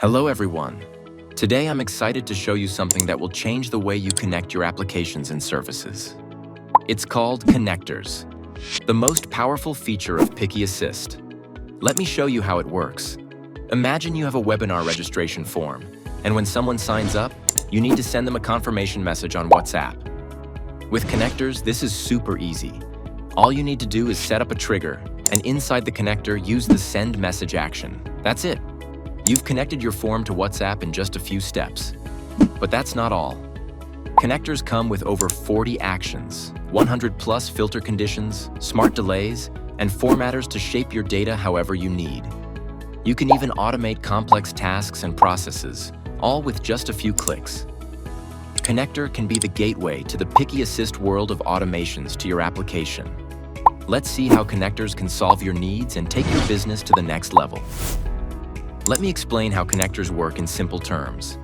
Hello everyone. Today I'm excited to show you something that will change the way you connect your applications and services. It's called connectors, the most powerful feature of Picky Assist. Let me show you how it works. Imagine you have a webinar registration form, and when someone signs up, you need to send them a confirmation message on WhatsApp. With connectors, this is super easy. All you need to do is set up a trigger, and inside the connector, use the send message action. That's it. You've connected your form to WhatsApp in just a few steps. But that's not all. Connectors come with over 40 actions, 100+ filter conditions, smart delays, and formatters to shape your data however you need. You can even automate complex tasks and processes, all with just a few clicks. Connector can be the gateway to the Picky Assist world of automations to your application. Let's see how connectors can solve your needs and take your business to the next level. Let me explain how connectors work in simple terms.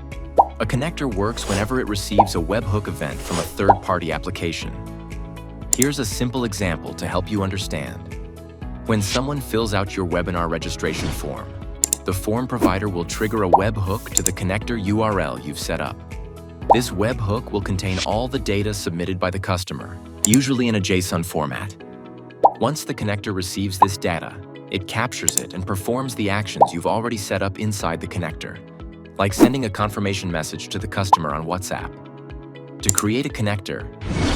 A connector works whenever it receives a webhook event from a third-party application. Here's a simple example to help you understand. When someone fills out your webinar registration form, the form provider will trigger a webhook to the connector URL you've set up. This webhook will contain all the data submitted by the customer, usually in a JSON format. Once the connector receives this data, it captures it and performs the actions you've already set up inside the connector, like sending a confirmation message to the customer on WhatsApp. To create a connector,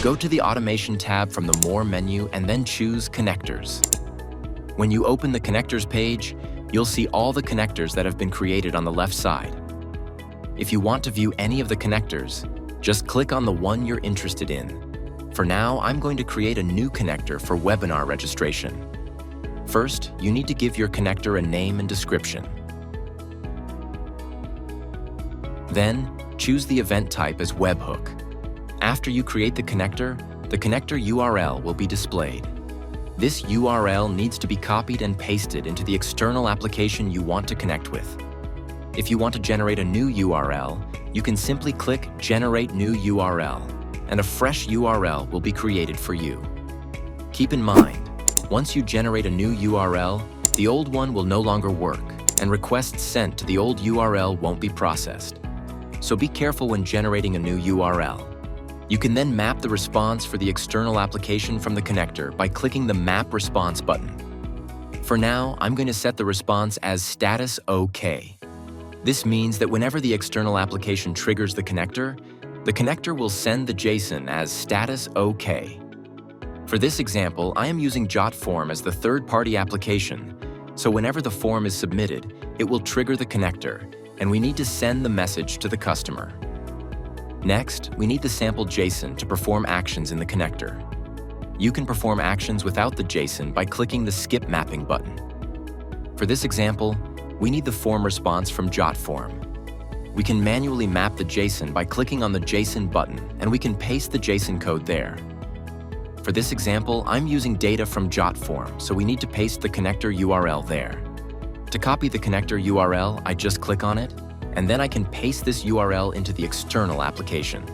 go to the Automation tab from the More menu and then choose Connectors. When you open the Connectors page, you'll see all the connectors that have been created on the left side. If you want to view any of the connectors, just click on the one you're interested in. For now, I'm going to create a new connector for webinar registration. First, you need to give your connector a name and description. Then, choose the event type as webhook. After you create the connector URL will be displayed. This URL needs to be copied and pasted into the external application you want to connect with. If you want to generate a new URL, you can simply click Generate New URL, and a fresh URL will be created for you. Keep in mind, once you generate a new URL, the old one will no longer work, and requests sent to the old URL won't be processed. So be careful when generating a new URL. You can then map the response for the external application from the connector by clicking the Map Response button. For now, I'm going to set the response as status OK. This means that whenever the external application triggers the connector will send the JSON as status OK. For this example, I am using JotForm as the third-party application, so whenever the form is submitted, it will trigger the connector, and we need to send the message to the customer. Next, we need the sample JSON to perform actions in the connector. You can perform actions without the JSON by clicking the Skip Mapping button. For this example, we need the form response from JotForm. We can manually map the JSON by clicking on the JSON button, and we can paste the JSON code there. For this example, I'm using data from JotForm, so we need to paste the connector URL there. To copy the connector URL, I just click on it, and then I can paste this URL into the external application.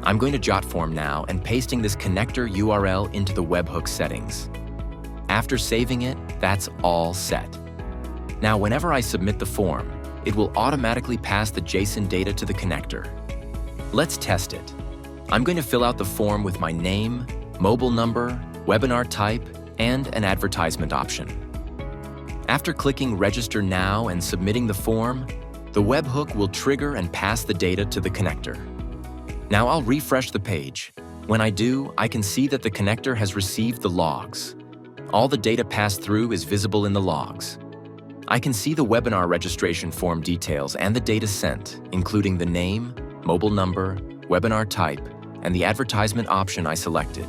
I'm going to JotForm now and pasting this connector URL into the webhook settings. After saving it, that's all set. Now, whenever I submit the form, it will automatically pass the JSON data to the connector. Let's test it. I'm going to fill out the form with my name, mobile number, webinar type, and an advertisement option. After clicking Register Now and submitting the form, the webhook will trigger and pass the data to the connector. Now I'll refresh the page. When I do, I can see that the connector has received the logs. All the data passed through is visible in the logs. I can see the webinar registration form details and the data sent, including the name, mobile number, webinar type, and the advertisement option I selected.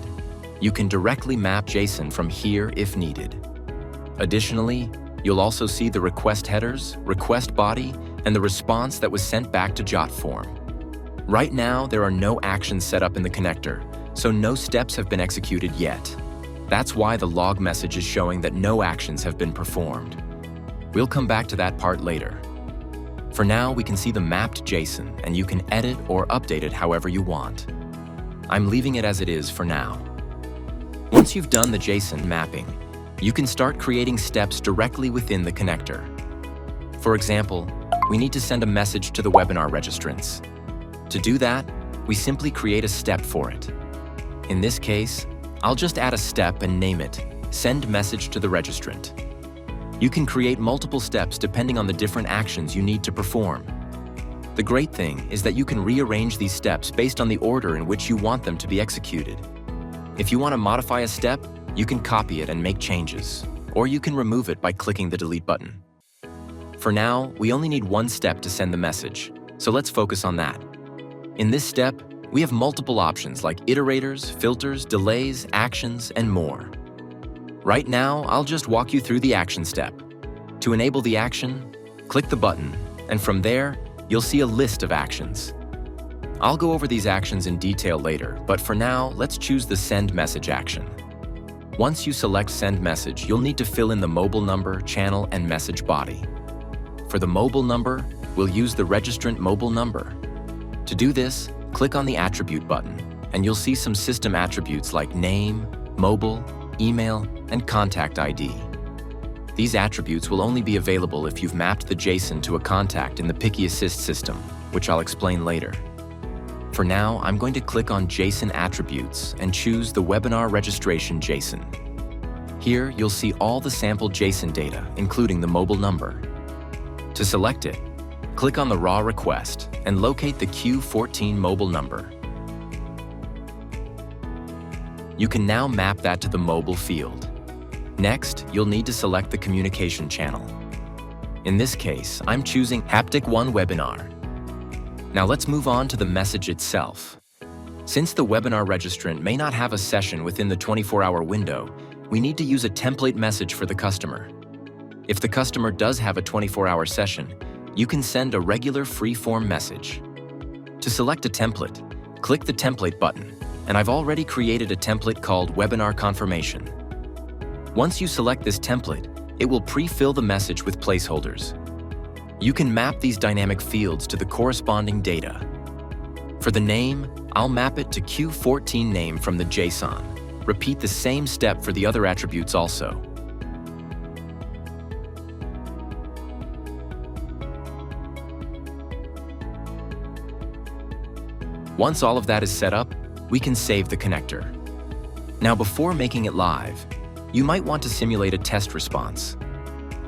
You can directly map JSON from here if needed. Additionally, you'll also see the request headers, request body, and the response that was sent back to JotForm. Right now, there are no actions set up in the connector, so no steps have been executed yet. That's why the log message is showing that no actions have been performed. We'll come back to that part later. For now, we can see the mapped JSON, and you can edit or update it however you want. I'm leaving it as it is for now. Once you've done the JSON mapping, you can start creating steps directly within the connector. For example, we need to send a message to the webinar registrants. To do that, we simply create a step for it. In this case, I'll just add a step and name it Send Message to the Registrant. You can create multiple steps depending on the different actions you need to perform. The great thing is that you can rearrange these steps based on the order in which you want them to be executed. If you want to modify a step, you can copy it and make changes, or you can remove it by clicking the delete button. For now, we only need one step to send the message, so let's focus on that. In this step, we have multiple options like iterators, filters, delays, actions, and more. Right now, I'll just walk you through the action step. To enable the action, click the button, and from there, you'll see a list of actions. I'll go over these actions in detail later, but for now, let's choose the Send Message action. Once you select Send Message, you'll need to fill in the mobile number, channel, and message body. For the mobile number, we'll use the registrant mobile number. To do this, click on the Attribute button, and you'll see some system attributes like name, mobile, email, and contact ID. These attributes will only be available if you've mapped the JSON to a contact in the Picky Assist system, which I'll explain later. For now, I'm going to click on JSON Attributes and choose the Webinar Registration JSON. Here, you'll see all the sample JSON data, including the mobile number. To select it, click on the raw request and locate the Q14 mobile number. You can now map that to the mobile field. Next, you'll need to select the communication channel. In this case, I'm choosing Haptic 1 Webinar. Now let's move on to the message itself. Since the webinar registrant may not have a session within the 24-hour window, we need to use a template message for the customer. If the customer does have a 24-hour session, you can send a regular free-form message. To select a template, click the Template button, and I've already created a template called Webinar Confirmation. Once you select this template, it will pre-fill the message with placeholders. You can map these dynamic fields to the corresponding data. For the name, I'll map it to Q14 name from the JSON. Repeat the same step for the other attributes also. Once all of that is set up, we can save the connector. Now, before making it live, you might want to simulate a test response.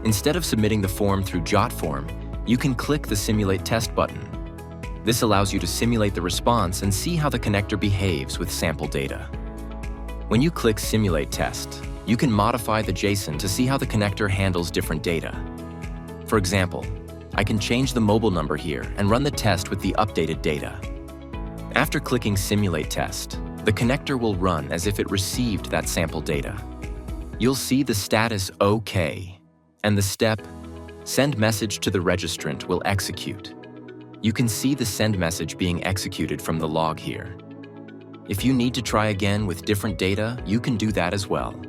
Instead of submitting the form through JotForm, you can click the Simulate Test button. This allows you to simulate the response and see how the connector behaves with sample data. When you click Simulate Test, you can modify the JSON to see how the connector handles different data. For example, I can change the mobile number here and run the test with the updated data. After clicking Simulate Test, the connector will run as if it received that sample data. You'll see the status OK, and the step Send Message to the Registrant will execute. You can see the send message being executed from the log here. If you need to try again with different data, you can do that as well.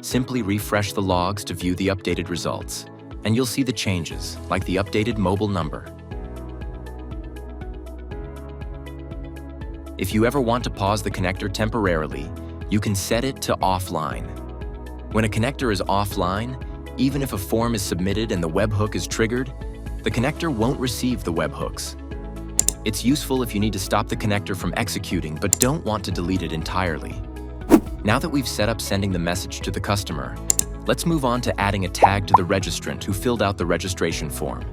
Simply refresh the logs to view the updated results, and you'll see the changes, like the updated mobile number. If you ever want to pause the connector temporarily, you can set it to offline. When a connector is offline, even if a form is submitted and the webhook is triggered, the connector won't receive the webhooks. It's useful if you need to stop the connector from executing but don't want to delete it entirely. Now that we've set up sending the message to the customer, let's move on to adding a tag to the registrant who filled out the registration form.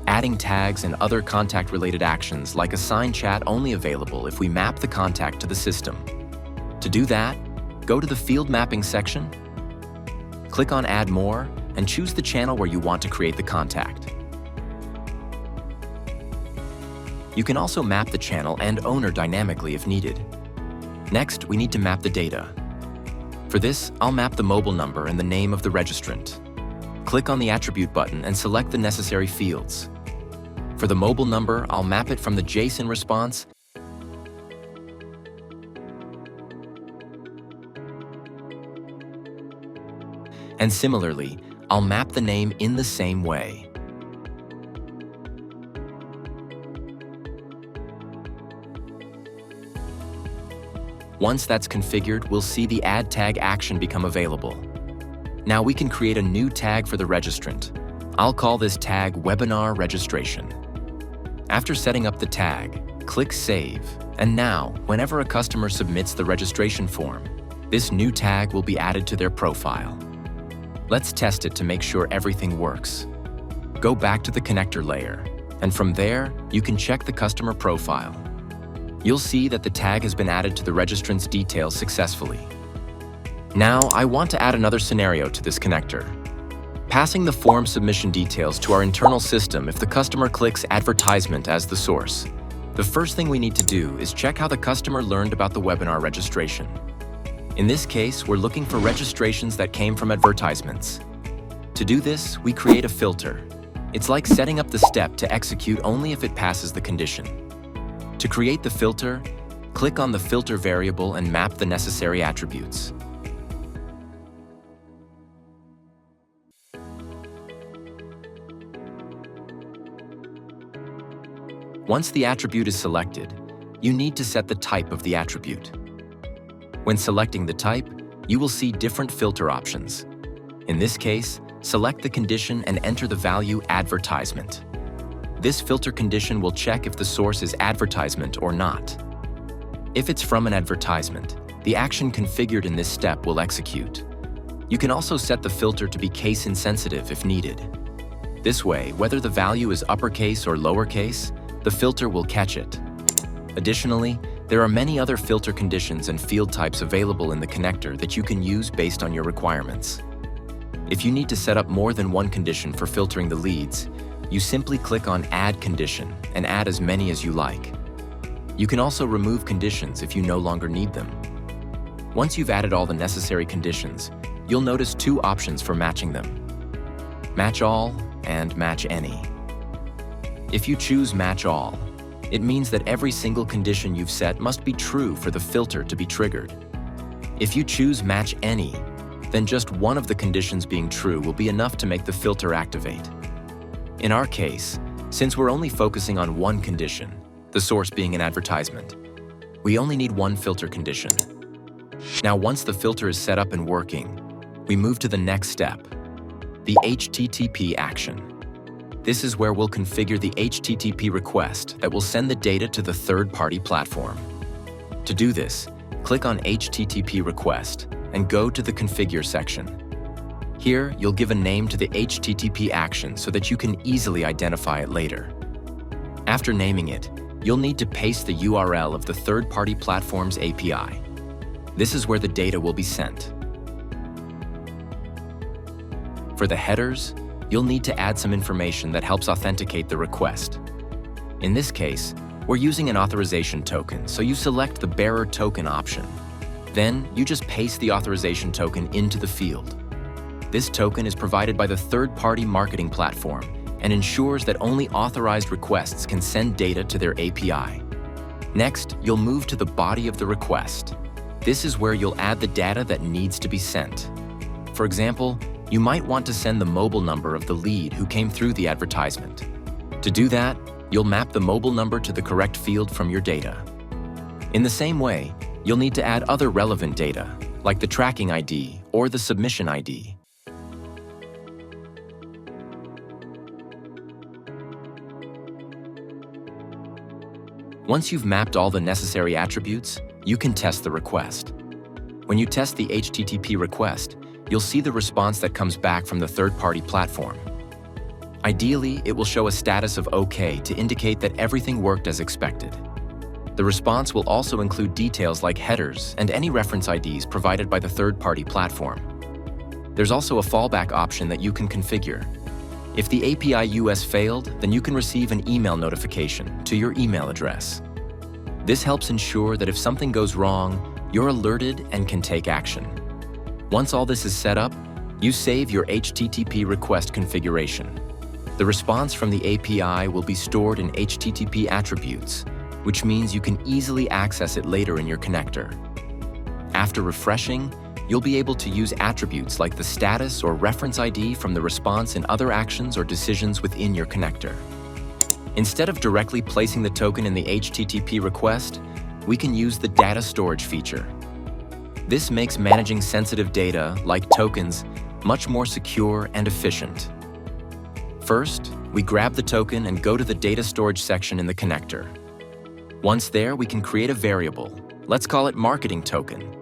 Adding tags and other contact-related actions like assign chat only available if we map the contact to the system. To do that, go to the Field Mapping section, click on Add More, and choose the channel where you want to create the contact. You can also map the channel and owner dynamically if needed. Next, we need to map the data. For this, I'll map the mobile number and the name of the registrant. Click on the Attribute button and select the necessary fields. For the mobile number, I'll map it from the JSON response and similarly, I'll map the name in the same way. Once that's configured, we'll see the Add Tag action become available. Now we can create a new tag for the registrant. I'll call this tag Webinar Registration. After setting up the tag, click Save, and now, whenever a customer submits the registration form, this new tag will be added to their profile. Let's test it to make sure everything works. Go back to the connector layer, and from there, you can check the customer profile. You'll see that the tag has been added to the registrant's details successfully. Now, I want to add another scenario to this connector. Passing the form submission details to our internal system if the customer clicks advertisement as the source. The first thing we need to do is check how the customer learned about the webinar registration. In this case, we're looking for registrations that came from advertisements. To do this, we create a filter. It's like setting up the step to execute only if it passes the condition. To create the filter, click on the filter variable and map the necessary attributes. Once the attribute is selected, you need to set the type of the attribute. When selecting the type, you will see different filter options. In this case, select the condition and enter the value advertisement. This filter condition will check if the source is advertisement or not. If it's from an advertisement, the action configured in this step will execute. You can also set the filter to be case insensitive if needed. This way, whether the value is uppercase or lowercase, the filter will catch it. Additionally, there are many other filter conditions and field types available in the connector that you can use based on your requirements. If you need to set up more than one condition for filtering the leads, you simply click on Add Condition and add as many as you like. You can also remove conditions if you no longer need them. Once you've added all the necessary conditions, you'll notice two options for matching them: Match All and Match Any. If you choose Match All, it means that every single condition you've set must be true for the filter to be triggered. If you choose Match Any, then just one of the conditions being true will be enough to make the filter activate. In our case, since we're only focusing on one condition, the source being an advertisement, we only need one filter condition. Now, once the filter is set up and working, we move to the next step, the HTTP action. This is where we'll configure the HTTP request that will send the data to the third-party platform. To do this, click on HTTP request and go to the Configure section. Here, you'll give a name to the HTTP action so that you can easily identify it later. After naming it, you'll need to paste the URL of the third-party platform's API. This is where the data will be sent. For the headers, you'll need to add some information that helps authenticate the request. In this case, we're using an authorization token, so you select the bearer token option. Then, you just paste the authorization token into the field. This token is provided by the third-party marketing platform and ensures that only authorized requests can send data to their API. Next, you'll move to the body of the request. This is where you'll add the data that needs to be sent. For example, you might want to send the mobile number of the lead who came through the advertisement. To do that, you'll map the mobile number to the correct field from your data. In the same way, you'll need to add other relevant data, like the tracking ID or the submission ID. Once you've mapped all the necessary attributes, you can test the request. When you test the HTTP request, you'll see the response that comes back from the third-party platform. Ideally, it will show a status of OK to indicate that everything worked as expected. The response will also include details like headers and any reference IDs provided by the third-party platform. There's also a fallback option that you can configure. If the API US failed, then you can receive an email notification to your email address. This helps ensure that if something goes wrong, you're alerted and can take action. Once all this is set up, you save your HTTP request configuration. The response from the API will be stored in HTTP attributes, which means you can easily access it later in your connector. After refreshing, you'll be able to use attributes like the status or reference ID from the response in other actions or decisions within your connector. Instead of directly placing the token in the HTTP request, we can use the data storage feature. This makes managing sensitive data, like tokens, much more secure and efficient. First, we grab the token and go to the data storage section in the connector. Once there, we can create a variable. Let's call it marketing token.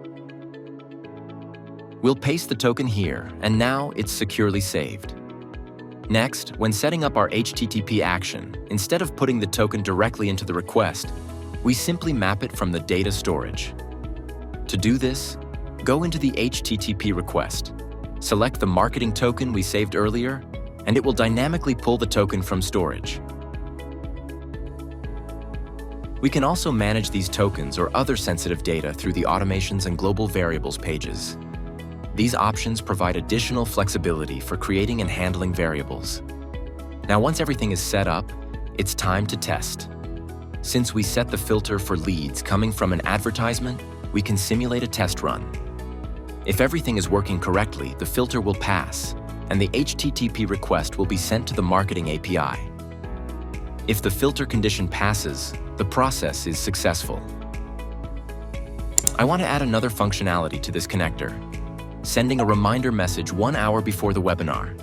We'll paste the token here, and now it's securely saved. Next, when setting up our HTTP action, instead of putting the token directly into the request, we simply map it from the data storage. To do this, go into the HTTP request, select the marketing token we saved earlier, and it will dynamically pull the token from storage. We can also manage these tokens or other sensitive data through the automations and global variables pages. These options provide additional flexibility for creating and handling variables. Now, once everything is set up, it's time to test. Since we set the filter for leads coming from an advertisement, we can simulate a test run. If everything is working correctly, the filter will pass, and the HTTP request will be sent to the marketing API. If the filter condition passes, the process is successful. I want to add another functionality to this connector, sending a reminder message 1 hour before the webinar.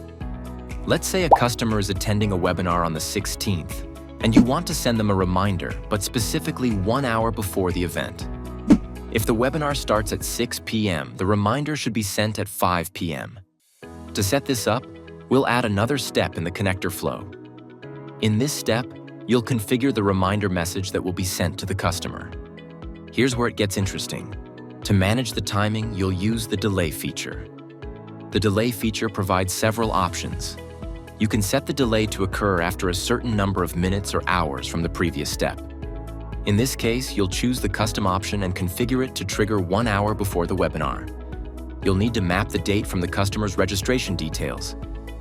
Let's say a customer is attending a webinar on the 16th, and you want to send them a reminder, but specifically 1 hour before the event. If the webinar starts at 6 p.m., the reminder should be sent at 5 p.m. To set this up, we'll add another step in the connector flow. In this step, you'll configure the reminder message that will be sent to the customer. Here's where it gets interesting. To manage the timing, you'll use the delay feature. The delay feature provides several options. You can set the delay to occur after a certain number of minutes or hours from the previous step. In this case, you'll choose the custom option and configure it to trigger 1 hour before the webinar. You'll need to map the date from the customer's registration details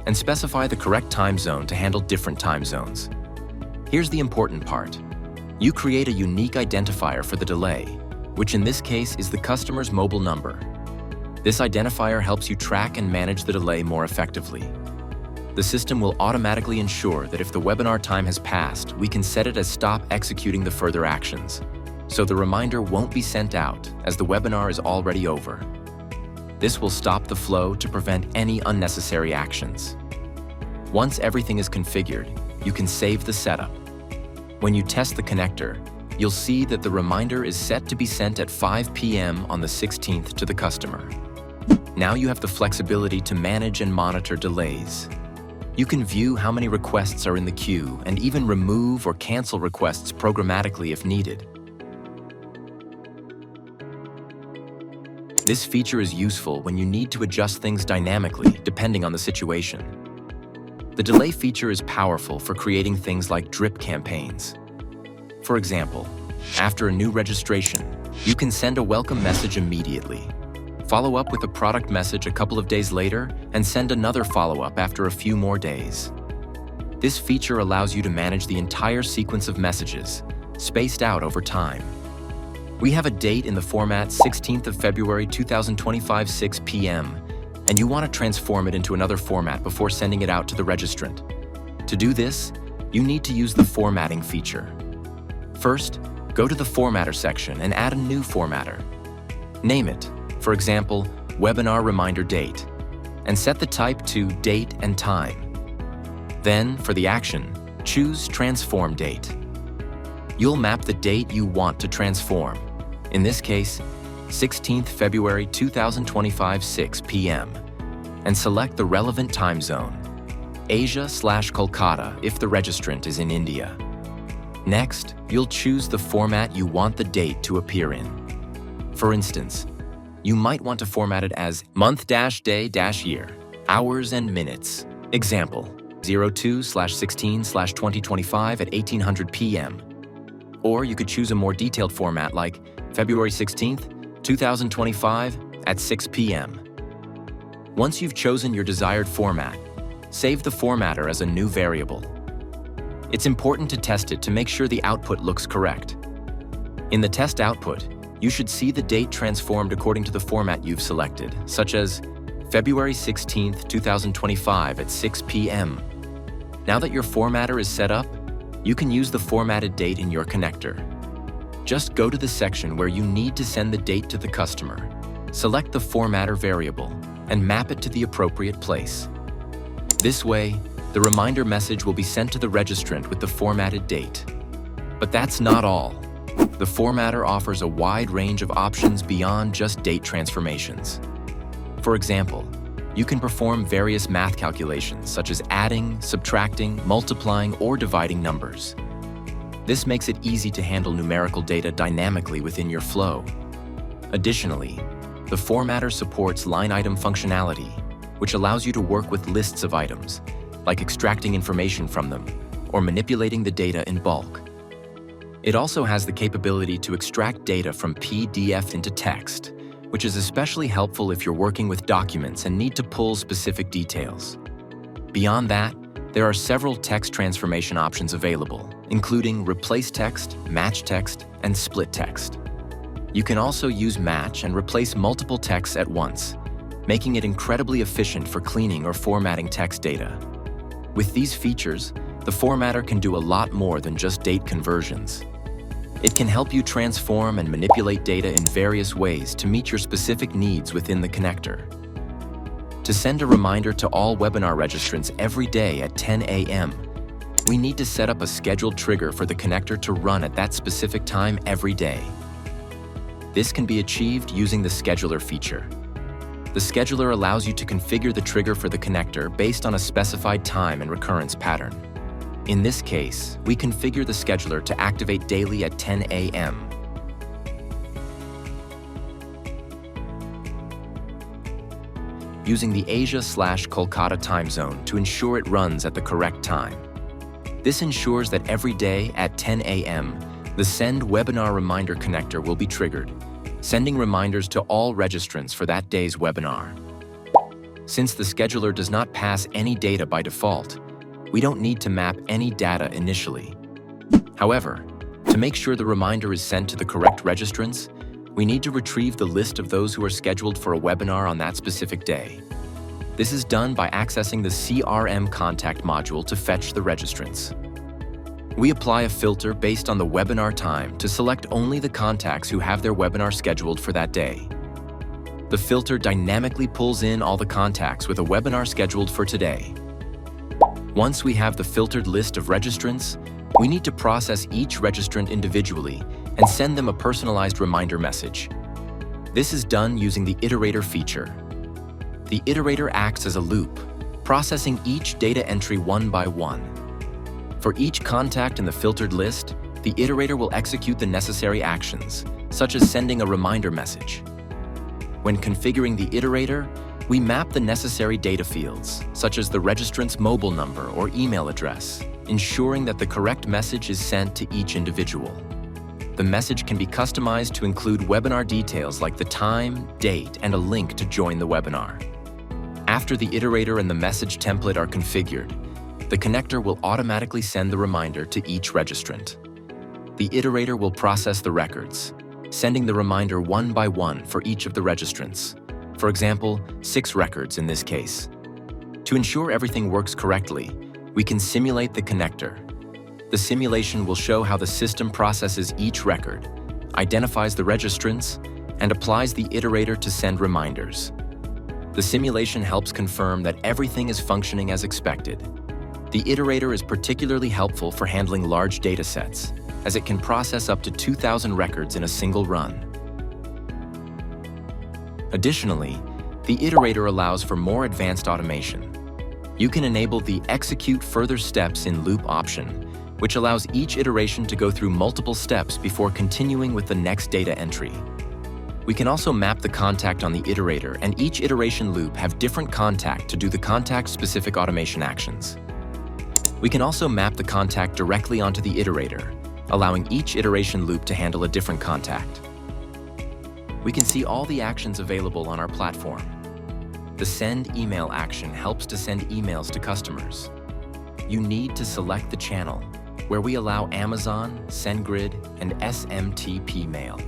and specify the correct time zone to handle different time zones. Here's the important part. You create a unique identifier for the delay, which in this case is the customer's mobile number. This identifier helps you track and manage the delay more effectively. The system will automatically ensure that if the webinar time has passed, we can set it as stop executing the further actions, so the reminder won't be sent out as the webinar is already over. This will stop the flow to prevent any unnecessary actions. Once everything is configured, you can save the setup. When you test the connector, you'll see that the reminder is set to be sent at 5 p.m. on the 16th to the customer. Now you have the flexibility to manage and monitor delays. You can view how many requests are in the queue and even remove or cancel requests programmatically if needed. This feature is useful when you need to adjust things dynamically depending on the situation. The delay feature is powerful for creating things like drip campaigns. For example, after a new registration, you can send a welcome message immediately, follow up with a product message a couple of days later, and send another follow-up after a few more days. This feature allows you to manage the entire sequence of messages, spaced out over time. We have a date in the format 16th of February 2025, 6 p.m., and you want to transform it into another format before sending it out to the registrant. To do this, you need to use the formatting feature. First, go to the Formatter section and add a new formatter. Name it, for example, Webinar Reminder Date, and set the type to Date and Time. Then, for the action, choose Transform Date. You'll map the date you want to transform, in this case, 16th February 2025, 6 p.m., and select the relevant time zone, Asia/Kolkata if the registrant is in India. Next, you'll choose the format you want the date to appear in. For instance, you might want to format it as month-day-year, hours and minutes. Example, 02/16/2025 at 1800 p.m. Or you could choose a more detailed format like February 16th, 2025 at 6 p.m. Once you've chosen your desired format, save the formatter as a new variable. It's important to test it to make sure the output looks correct. In the test output, you should see the date transformed according to the format you've selected, such as February 16th, 2025 at 6 p.m. Now that your formatter is set up, you can use the formatted date in your connector. Just go to the section where you need to send the date to the customer, select the formatter variable, and map it to the appropriate place. This way, The reminder message will be sent to the registrant with the formatted date. But that's not all. The formatter offers a wide range of options beyond just date transformations. For example, you can perform various math calculations such as adding, subtracting, multiplying, or dividing numbers. This makes it easy to handle numerical data dynamically within your flow. Additionally, the formatter supports line item functionality, which allows you to work with lists of items, like extracting information from them or manipulating the data in bulk. It also has the capability to extract data from PDF into text, which is especially helpful if you're working with documents and need to pull specific details. Beyond that, there are several text transformation options available, including replace text, match text, and split text. You can also use match and replace multiple texts at once, making it incredibly efficient for cleaning or formatting text data. With these features, the formatter can do a lot more than just date conversions. It can help you transform and manipulate data in various ways to meet your specific needs within the connector. To send a reminder to all webinar registrants every day at 10 a.m., we need to set up a scheduled trigger for the connector to run at that specific time every day. This can be achieved using the scheduler feature. The scheduler allows you to configure the trigger for the connector based on a specified time and recurrence pattern. In this case, we configure the scheduler to activate daily at 10 a.m. using the Asia/Kolkata time zone to ensure it runs at the correct time. This ensures that every day at 10 a.m., the Send Webinar Reminder connector will be triggered, sending reminders to all registrants for that day's webinar. Since the scheduler does not pass any data by default, we don't need to map any data initially. However, to make sure the reminder is sent to the correct registrants, we need to retrieve the list of those who are scheduled for a webinar on that specific day. This is done by accessing the CRM contact module to fetch the registrants. We apply a filter based on the webinar time to select only the contacts who have their webinar scheduled for that day. The filter dynamically pulls in all the contacts with a webinar scheduled for today. Once we have the filtered list of registrants, we need to process each registrant individually and send them a personalized reminder message. This is done using the Iterator feature. The Iterator acts as a loop, processing each data entry one by one. For each contact in the filtered list, the Iterator will execute the necessary actions, such as sending a reminder message. When configuring the Iterator, we map the necessary data fields, such as the registrant's mobile number or email address, ensuring that the correct message is sent to each individual. The message can be customized to include webinar details like the time, date, and a link to join the webinar. After the Iterator and the message template are configured, the connector will automatically send the reminder to each registrant. The Iterator will process the records, sending the reminder one by one for each of the registrants. For example, 6 records in this case. To ensure everything works correctly, we can simulate the connector. The simulation will show how the system processes each record, identifies the registrants, and applies the Iterator to send reminders. The simulation helps confirm that everything is functioning as expected. The Iterator is particularly helpful for handling large data sets, as it can process up to 2,000 records in a single run. Additionally, the Iterator allows for more advanced automation. You can enable the Execute Further Steps in Loop option, which allows each iteration to go through multiple steps before continuing with the next data entry. We can also map the contact on the Iterator, and each iteration loop have different contact to do the contact-specific automation actions. We can also map the contact directly onto the Iterator, allowing each iteration loop to handle a different contact. We can see all the actions available on our platform. The Send Email action helps to send emails to customers. You need to select the channel, where we allow Amazon, SendGrid, and SMTP mail.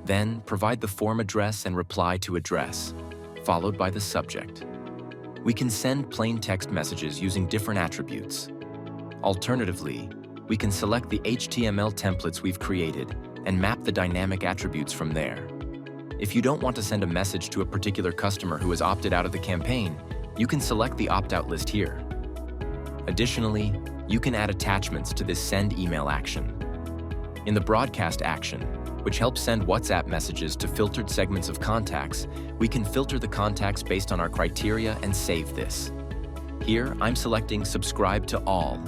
Then, provide the form address and reply to address, followed by the subject. We can send plain text messages using different attributes. Alternatively, we can select the HTML templates we've created and map the dynamic attributes from there. If you don't want to send a message to a particular customer who has opted out of the campaign, you can select the opt-out list here. Additionally, you can add attachments to this send email action. In the broadcast action, which helps send WhatsApp messages to filtered segments of contacts, we can filter the contacts based on our criteria and save this. Here, I'm selecting Subscribe to All.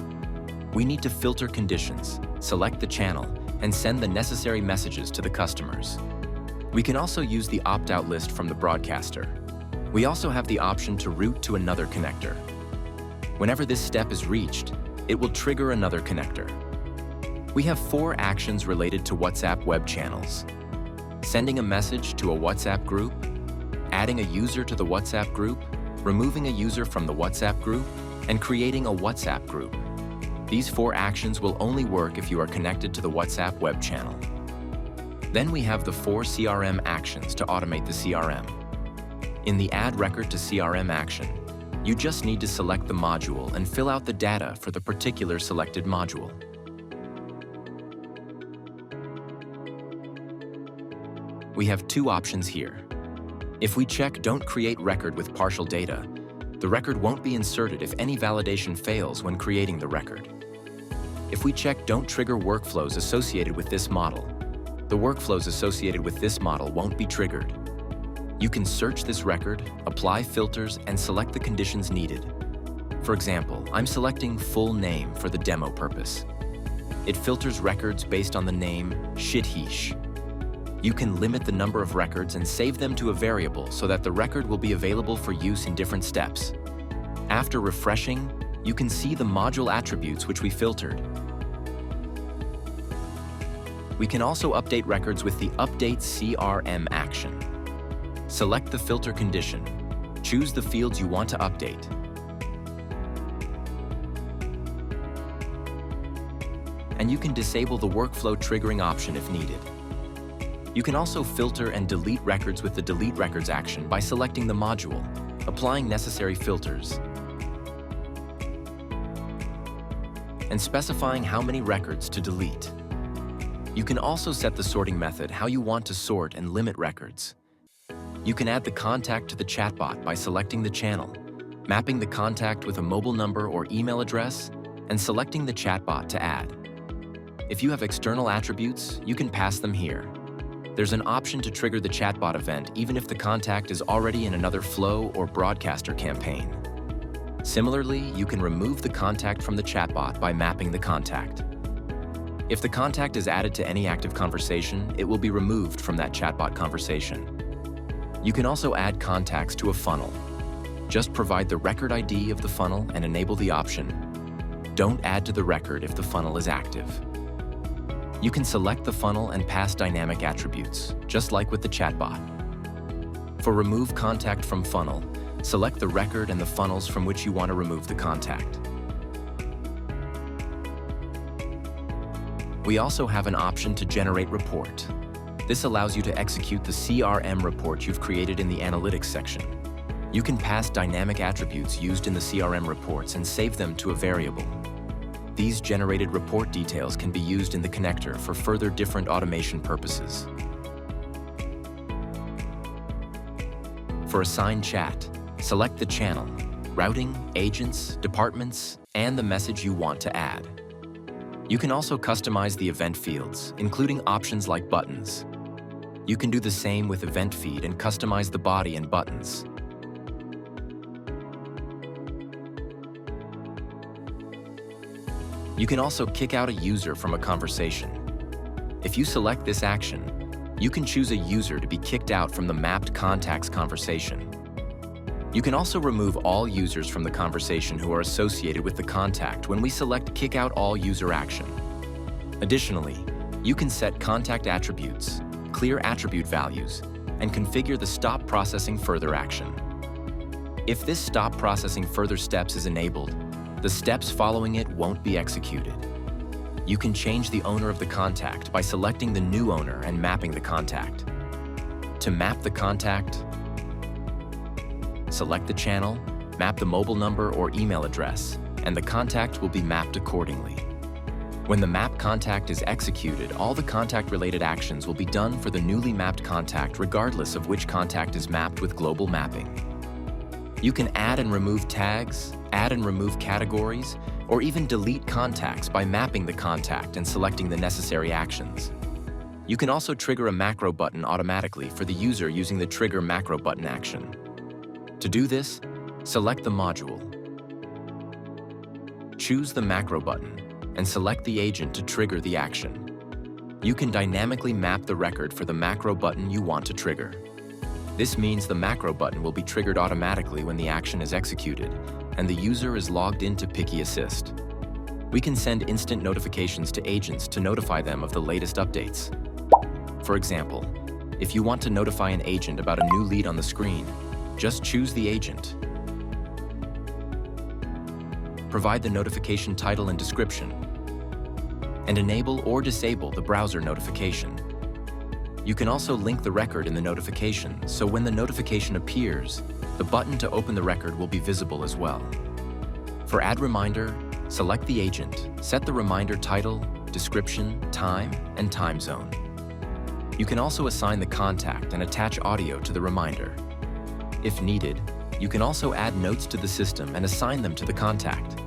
We need to filter conditions, select the channel, and send the necessary messages to the customers. We can also use the opt-out list from the broadcaster. We also have the option to route to another connector. Whenever this step is reached, it will trigger another connector. We have 4 actions related to WhatsApp web channels: sending a message to a WhatsApp group, adding a user to the WhatsApp group, removing a user from the WhatsApp group, and creating a WhatsApp group. These 4 actions will only work if you are connected to the WhatsApp web channel. Then we have the 4 CRM actions to automate the CRM. In the Add Record to CRM action, you just need to select the module and fill out the data for the particular selected module. We have 2 options here. If we check Don't Create Record with Partial Data, the record won't be inserted if any validation fails when creating the record. If we check Don't Trigger Workflows associated with this model, the workflows associated with this model won't be triggered. You can search this record, apply filters, and select the conditions needed. For example, I'm selecting full name for the demo purpose. It filters records based on the name Shithish. You can limit the number of records and save them to a variable so that the record will be available for use in different steps. After refreshing, you can see the module attributes which we filtered. We can also update records with the Update CRM action. Select the filter condition. Choose the fields you want to update. And you can disable the workflow triggering option if needed. You can also filter and delete records with the Delete Records action by selecting the module, applying necessary filters, and specifying how many records to delete. You can also set the sorting method how you want to sort and limit records. You can add the contact to the chatbot by selecting the channel, mapping the contact with a mobile number or email address, and selecting the chatbot to add. If you have external attributes, you can pass them here. There's an option to trigger the chatbot event even if the contact is already in another flow or broadcaster campaign. Similarly, you can remove the contact from the chatbot by mapping the contact. If the contact is added to any active conversation, it will be removed from that chatbot conversation. You can also add contacts to a funnel. Just provide the record ID of the funnel and enable the option Don't add to the record if the funnel is active. You can select the funnel and pass dynamic attributes, just like with the chatbot. For Remove Contact from Funnel, select the record and the funnels from which you want to remove the contact. We also have an option to generate report. This allows you to execute the CRM report you've created in the Analytics section. You can pass dynamic attributes used in the CRM reports and save them to a variable. These generated report details can be used in the connector for further different automation purposes. For Assign Chat, select the channel, routing, agents, departments, and the message you want to add. You can also customize the event fields, including options like buttons. You can do the same with Event Feed and customize the body and buttons. You can also kick out a user from a conversation. If you select this action, you can choose a user to be kicked out from the mapped contacts conversation. You can also remove all users from the conversation who are associated with the contact when we select Kick Out All User action. Additionally, you can set contact attributes, clear attribute values, and configure the Stop Processing Further action. If this Stop Processing Further steps is enabled, the steps following it won't be executed. You can change the owner of the contact by selecting the new owner and mapping the contact. To map the contact, select the channel, map the mobile number or email address, and the contact will be mapped accordingly. When the map contact is executed, all the contact-related actions will be done for the newly mapped contact regardless of which contact is mapped with global mapping. You can add and remove tags, add and remove categories, or even delete contacts by mapping the contact and selecting the necessary actions. You can also trigger a macro button automatically for the user using the Trigger Macro Button action. To do this, select the module. Choose the macro button and select the agent to trigger the action. You can dynamically map the record for the macro button you want to trigger. This means the macro button will be triggered automatically when the action is executed and the user is logged into Picky Assist. We can send instant notifications to agents to notify them of the latest updates. For example, if you want to notify an agent about a new lead on the screen, just choose the agent. Provide the notification title and description, and enable or disable the browser notification. You can also link the record in the notification, so when the notification appears, the button to open the record will be visible as well. For Add Reminder, select the agent, set the reminder title, description, time, and time zone. You can also assign the contact and attach audio to the reminder. If needed, you can also add notes to the system and assign them to the contact.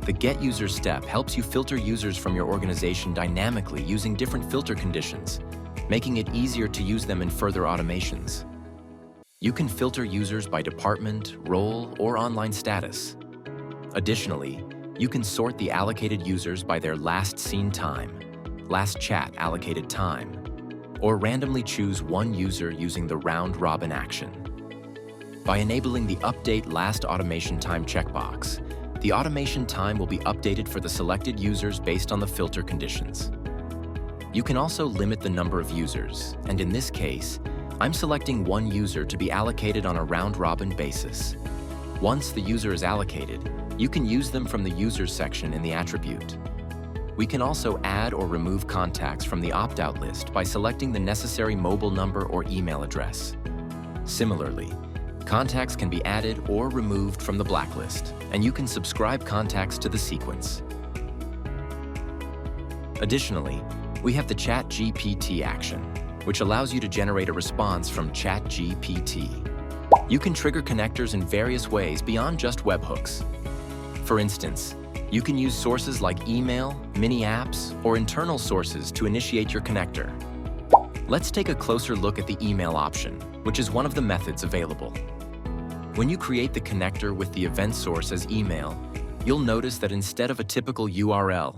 The Get User step helps you filter users from your organization dynamically using different filter conditions, making it easier to use them in further automations. You can filter users by department, role, or online status. Additionally, you can sort the allocated users by their last seen time, last chat allocated time, or randomly choose one user using the round-robin action. By enabling the Update Last Automation Time checkbox, the automation time will be updated for the selected users based on the filter conditions. You can also limit the number of users, and in this case, I'm selecting one user to be allocated on a round-robin basis. Once the user is allocated, you can use them from the Users section in the attribute. We can also add or remove contacts from the opt-out list by selecting the necessary mobile number or email address. Similarly, contacts can be added or removed from the blacklist, and you can subscribe contacts to the sequence. Additionally, we have the ChatGPT action, which allows you to generate a response from ChatGPT. You can trigger connectors in various ways beyond just webhooks. For instance, you can use sources like email, mini apps, or internal sources to initiate your connector. Let's take a closer look at the email option, which is one of the methods available. When you create the connector with the event source as email, you'll notice that instead of a typical URL,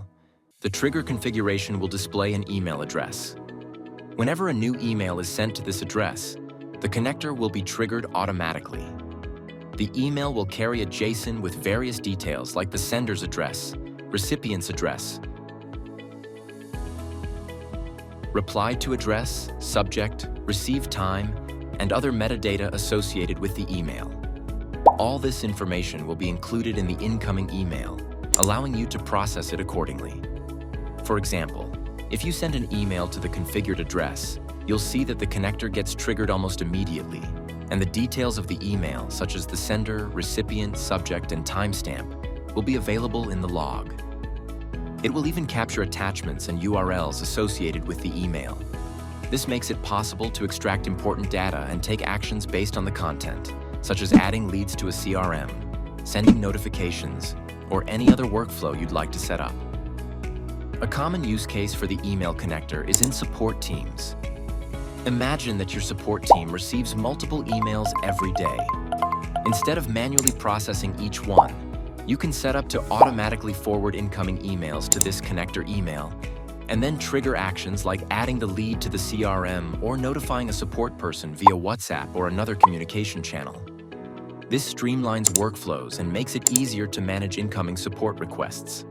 the trigger configuration will display an email address. Whenever a new email is sent to this address, the connector will be triggered automatically. The email will carry a JSON with various details like the sender's address, recipient's address, reply to address, subject, receive time, and other metadata associated with the email. All this information will be included in the incoming email, allowing you to process it accordingly. For example, if you send an email to the configured address, you'll see that the connector gets triggered almost immediately, and the details of the email, such as the sender, recipient, subject, and timestamp, will be available in the log. It will even capture attachments and URLs associated with the email. This makes it possible to extract important data and take actions based on the content, such as adding leads to a CRM, sending notifications, or any other workflow you'd like to set up. A common use case for the email connector is in support teams. Imagine that your support team receives multiple emails every day. Instead of manually processing each one, you can set up to automatically forward incoming emails to this connector email, and then trigger actions like adding the lead to the CRM or notifying a support person via WhatsApp or another communication channel. This streamlines workflows and makes it easier to manage incoming support requests.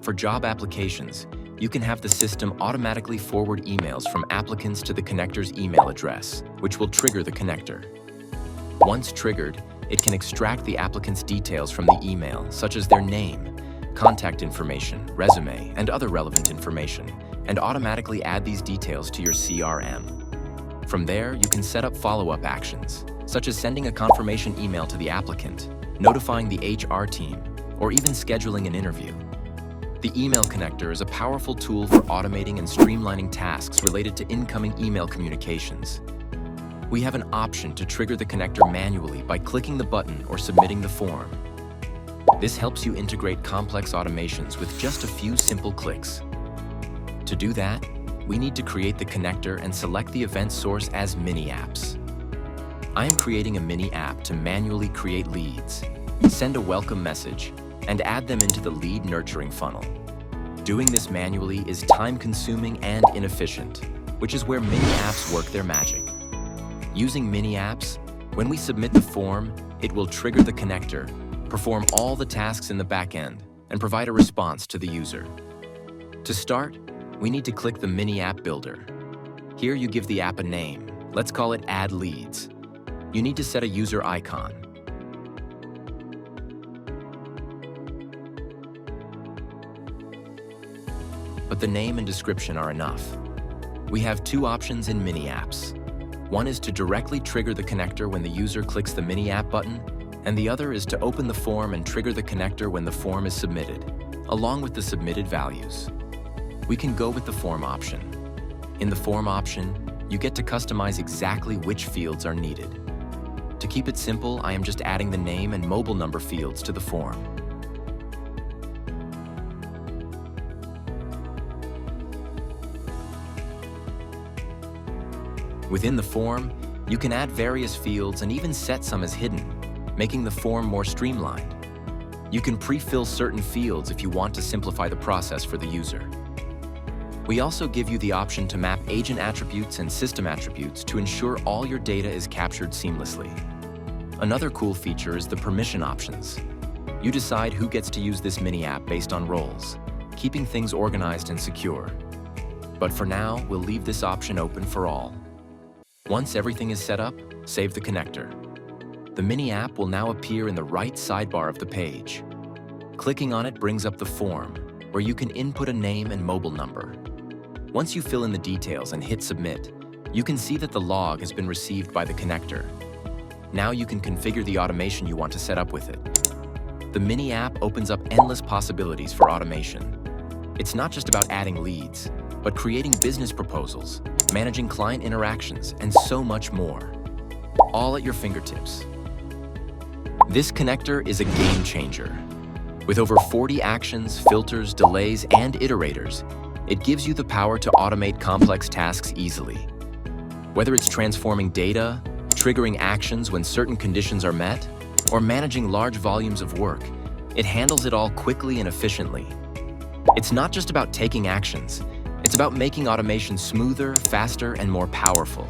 For job applications, you can have the system automatically forward emails from applicants to the connector's email address, which will trigger the connector. Once triggered, it can extract the applicant's details from the email, such as their name, contact information, resume, and other relevant information, and automatically add these details to your CRM. From there, you can set up follow-up actions, such as sending a confirmation email to the applicant, notifying the HR team, or even scheduling an interview. The email connector is a powerful tool for automating and streamlining tasks related to incoming email communications. We have an option to trigger the connector manually by clicking the button or submitting the form. This helps you integrate complex automations with just a few simple clicks. To do that, we need to create the connector and select the event source as mini apps. I am creating a mini app to manually create leads, send a welcome message, and add them into the lead nurturing funnel. Doing this manually is time-consuming and inefficient, which is where mini apps work their magic. Using mini apps, when we submit the form, it will trigger the connector, perform all the tasks in the back end, and provide a response to the user. To start, we need to click the mini app builder. Here you give the app a name. Let's call it Add Leads. You need to set a user icon. But the name and description are enough. We have two options in mini apps. One is to directly trigger the connector when the user clicks the mini app button, and the other is to open the form and trigger the connector when the form is submitted, along with the submitted values. We can go with the form option. In the form option, you get to customize exactly which fields are needed. To keep it simple, I am just adding the name and mobile number fields to the form. Within the form, you can add various fields and even set some as hidden, making the form more streamlined. You can pre-fill certain fields if you want to simplify the process for the user. We also give you the option to map agent attributes and system attributes to ensure all your data is captured seamlessly. Another cool feature is the permission options. You decide who gets to use this mini app based on roles, keeping things organized and secure. But for now, we'll leave this option open for all. Once everything is set up, save the connector. The mini app will now appear in the right sidebar of the page. Clicking on it brings up the form, where you can input a name and mobile number. Once you fill in the details and hit submit, you can see that the log has been received by the connector. Now you can configure the automation you want to set up with it. The mini app opens up endless possibilities for automation. It's not just about adding leads, but creating business proposals, managing client interactions, and so much more. All at your fingertips. This connector is a game changer. With over 40 actions, filters, delays, and iterators, it gives you the power to automate complex tasks easily. Whether it's transforming data, triggering actions when certain conditions are met, or managing large volumes of work, it handles it all quickly and efficiently. It's not just about taking actions, it's about making automation smoother, faster, and more powerful.